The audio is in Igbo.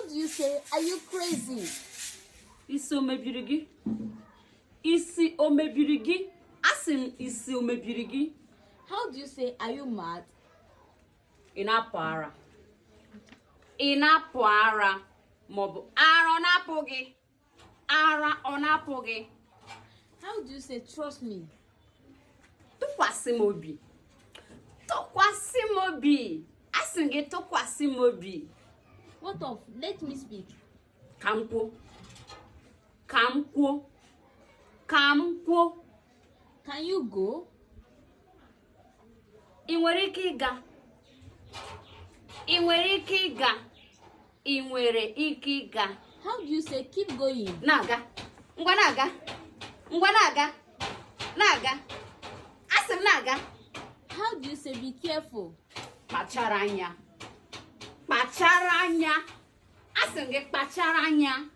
How do you say, are you crazy? Isi omebirigi. Isi omebirigi. Asim isi omebirigi. How do you say, are you mad? Inapuara. Inapuara. Mobo. Ara onapogi. Ara onapogi. How do you say, trust me? Tukwasimobi. Tukwasimobi. Asinge tukwasimobi. What of, let me speak. Kampo. Kampo. Kampo. Can you go? I nwere ike ịga. I nwere ike ịga. I nwere ike ịga. How do you say, keep going? Na-aga. Ngwa na-aga. Ngwa na-aga. Na-aga. Asị m na-aga. How do you say, be careful? Kpachara anya. Kpachara anya. Asị m gị kpachara anya.